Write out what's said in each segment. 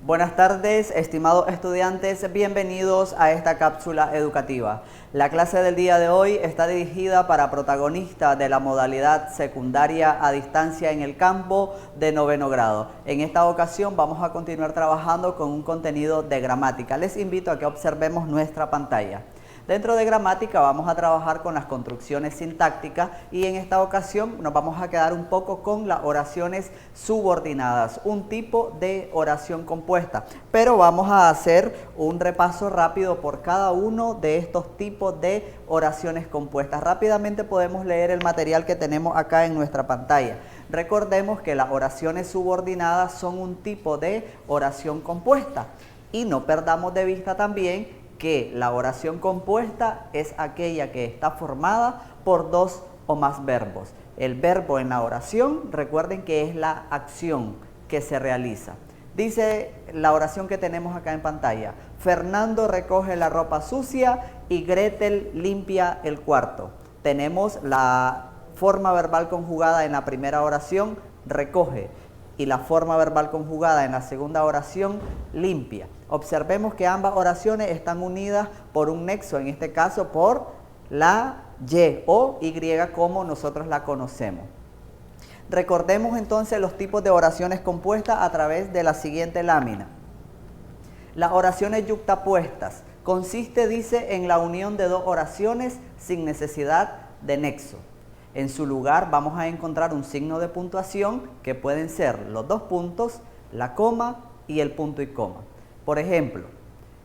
Buenas tardes, estimados estudiantes, bienvenidos a esta cápsula educativa. La clase del día de hoy está dirigida para protagonistas de la modalidad secundaria a distancia en el campo de noveno grado. En esta ocasión vamos a continuar trabajando con un contenido de gramática. Les invito a que observemos nuestra pantalla. Dentro de gramática vamos a trabajar con las construcciones sintácticas y en esta ocasión nos vamos a quedar un poco con las oraciones subordinadas, un tipo de oración compuesta. Pero vamos a hacer un repaso rápido por cada uno de estos tipos de oraciones compuestas. Rápidamente podemos leer el material que tenemos acá en nuestra pantalla. Recordemos que las oraciones subordinadas son un tipo de oración compuesta y no perdamos de vista también que la oración compuesta es aquella que está formada por dos o más verbos. El verbo en la oración, recuerden que es la acción que se realiza. Dice la oración que tenemos acá en pantalla: Fernando recoge la ropa sucia y Gretel limpia el cuarto. Tenemos la forma verbal conjugada en la primera oración, recoge, y la forma verbal conjugada en la segunda oración, limpia. Observemos que ambas oraciones están unidas por un nexo, en este caso por la Y o Y como nosotros la conocemos. Recordemos entonces los tipos de oraciones compuestas a través de la siguiente lámina. Las oraciones yuxtapuestas consiste, dice, en la unión de dos oraciones sin necesidad de nexo. En su lugar vamos a encontrar un signo de puntuación que pueden ser los dos puntos, la coma y el punto y coma. Por ejemplo,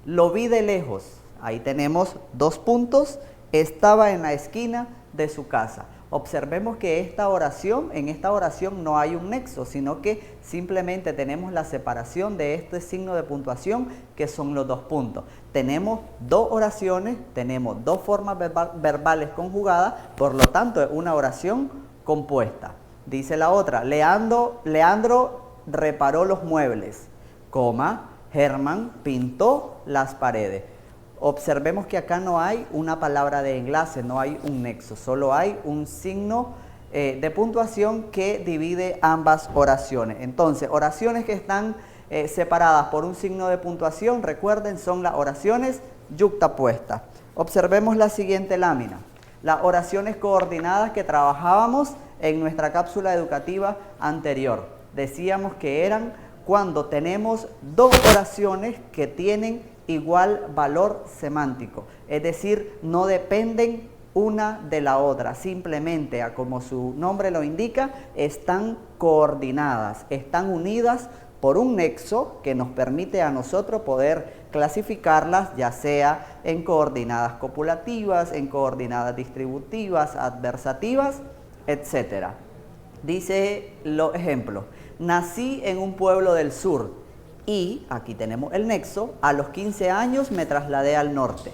lo vi de lejos, ahí tenemos dos puntos, estaba en la esquina de su casa. Observemos que en esta oración no hay un nexo, sino que simplemente tenemos la separación de este signo de puntuación que son los dos puntos. Tenemos dos oraciones, tenemos dos formas verbales conjugadas, por lo tanto es una oración compuesta. Dice la otra: Leandro reparó los muebles, coma, Germán pintó las paredes. Observemos que acá no hay una palabra de enlace, no hay un nexo, solo hay un signo de puntuación que divide ambas oraciones. Entonces, oraciones que están separadas por un signo de puntuación, recuerden, son las oraciones yuxtapuestas. Observemos la siguiente lámina. Las oraciones coordinadas que trabajábamos en nuestra cápsula educativa anterior. Decíamos que eran cuando tenemos dos oraciones que tienen igual valor semántico, es decir, no dependen una de la otra, simplemente, como su nombre lo indica, están coordinadas, están unidas por un nexo que nos permite a nosotros poder clasificarlas, ya sea en coordinadas copulativas, en coordinadas distributivas, adversativas, etc. Dice los ejemplos: nací en un pueblo del sur y, aquí tenemos el nexo, a los 15 años me trasladé al norte.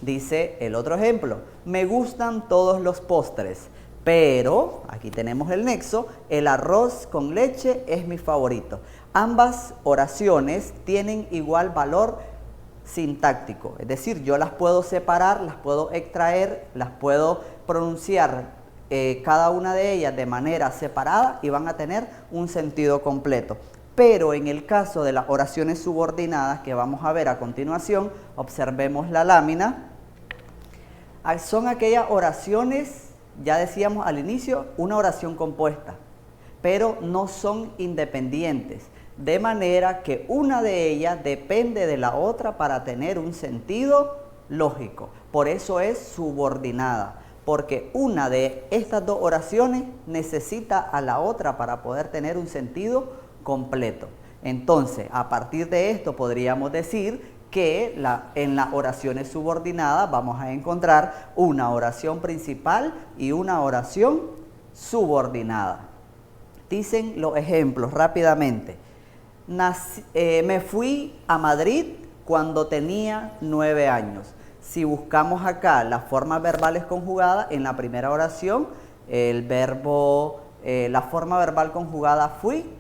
Dice el otro ejemplo: me gustan todos los postres, pero, aquí tenemos el nexo, el arroz con leche es mi favorito. Ambas oraciones tienen igual valor sintáctico, es decir, yo las puedo separar, las puedo extraer, las puedo pronunciar cada una de ellas de manera separada y van a tener un sentido completo. Pero en el caso de las oraciones subordinadas que vamos a ver a continuación, observemos la lámina, son aquellas oraciones, ya decíamos al inicio, una oración compuesta, pero no son independientes, de manera que una de ellas depende de la otra para tener un sentido lógico. Por eso es subordinada, porque una de estas dos oraciones necesita a la otra para poder tener un sentido completo. Entonces, a partir de esto podríamos decir que en las oraciones subordinadas vamos a encontrar una oración principal y una oración subordinada. Dicen los ejemplos rápidamente. Me fui a Madrid cuando tenía 9 años. Si buscamos acá las formas verbales conjugadas, en la primera oración la forma verbal conjugada fui,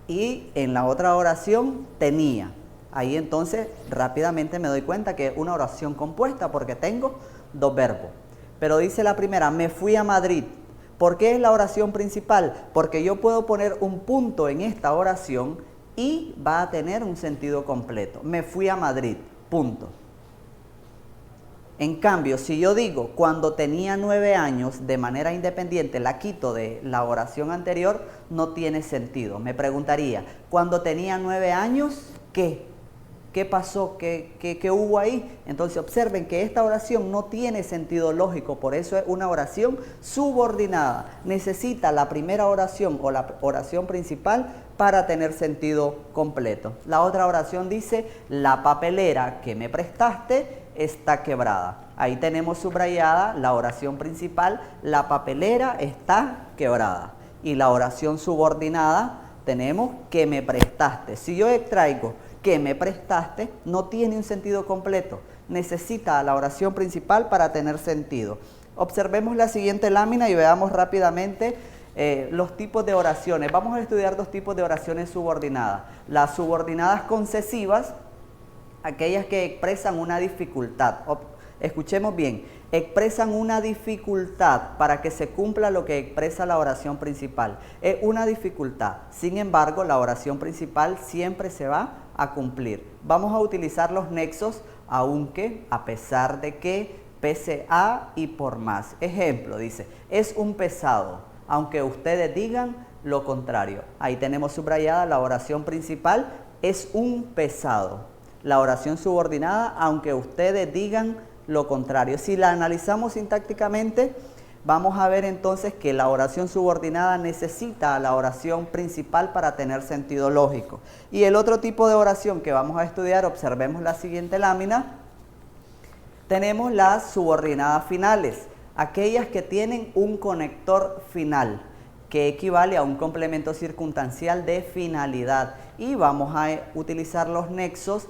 y en la otra oración tenía. Ahí entonces rápidamente me doy cuenta que es una oración compuesta porque tengo dos verbos. Pero dice la primera: me fui a Madrid. ¿Por qué es la oración principal? Porque yo puedo poner un punto en esta oración y va a tener un sentido completo. Me fui a Madrid, punto. En cambio, si yo digo cuando tenía 9 años de manera independiente, la quito de la oración anterior, no tiene sentido. Me preguntaría, cuando tenía 9 años, ¿qué? ¿Qué pasó? ¿Qué hubo ahí? Entonces observen que esta oración no tiene sentido lógico, por eso es una oración subordinada. Necesita la primera oración o la oración principal para tener sentido completo. La otra oración dice, la papelera que me prestaste está quebrada. Ahí tenemos subrayada la oración principal, la papelera está quebrada. Y la oración subordinada tenemos que me prestaste. Si yo extraigo que me prestaste, no tiene un sentido completo. Necesita la oración principal para tener sentido. Observemos la siguiente lámina y veamos rápidamente los tipos de oraciones. Vamos a estudiar dos tipos de oraciones subordinadas. Las subordinadas concesivas, aquellas que expresan una dificultad. Escuchemos bien, expresan una dificultad para que se cumpla lo que expresa la oración principal. Es una dificultad, sin embargo, la oración principal siempre se va a cumplir. Vamos a utilizar los nexos aunque, a pesar de que, pese a y por más. Ejemplo, dice, es un pesado, aunque ustedes digan lo contrario. Ahí tenemos subrayada la oración principal, es un pesado. La oración subordinada, aunque ustedes digan lo contrario. Si la analizamos sintácticamente, vamos a ver entonces que la oración subordinada necesita a la oración principal para tener sentido lógico. Y el otro tipo de oración que vamos a estudiar, observemos la siguiente lámina, tenemos las subordinadas finales, aquellas que tienen un conector final, que equivale a un complemento circunstancial de finalidad. Y vamos a utilizar los nexos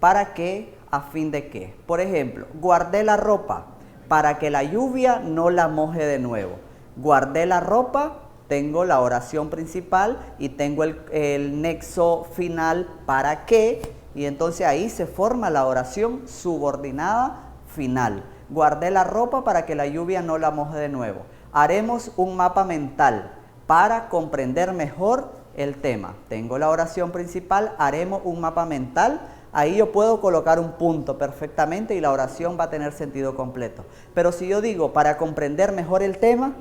para que, a fin de qué. Por ejemplo, guardé la ropa para que la lluvia no la moje de nuevo. Guardé la ropa, tengo la oración principal y tengo el nexo final para qué, y entonces ahí se forma la oración subordinada final. Guardé la ropa para que la lluvia no la moje de nuevo. Haremos un mapa mental para comprender mejor el tema. Tengo la oración principal, haremos un mapa mental. Ahí yo puedo colocar un punto perfectamente y la oración va a tener sentido completo. Pero si yo digo para comprender mejor el tema,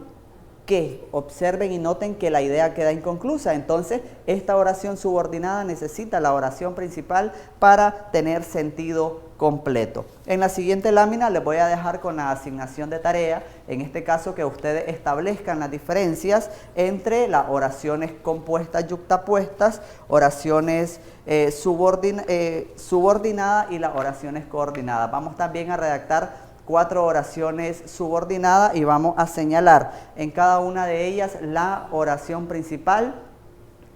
¿qué? Observen y noten que la idea queda inconclusa. Entonces, esta oración subordinada necesita la oración principal para tener sentido completo. En la siguiente lámina les voy a dejar con la asignación de tarea, en este caso que ustedes establezcan las diferencias entre las oraciones compuestas yuxtapuestas, oraciones subordinadas y las oraciones coordinadas. Vamos también a redactar 4 oraciones subordinadas y vamos a señalar en cada una de ellas la oración principal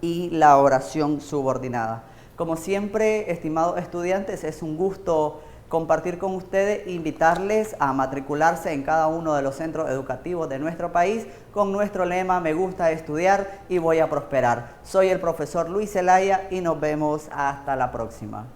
y la oración subordinada. Como siempre, estimados estudiantes, es un gusto compartir con ustedes, invitarles a matricularse en cada uno de los centros educativos de nuestro país con nuestro lema Me gusta estudiar y voy a prosperar. Soy el profesor Luis Zelaya y nos vemos hasta la próxima.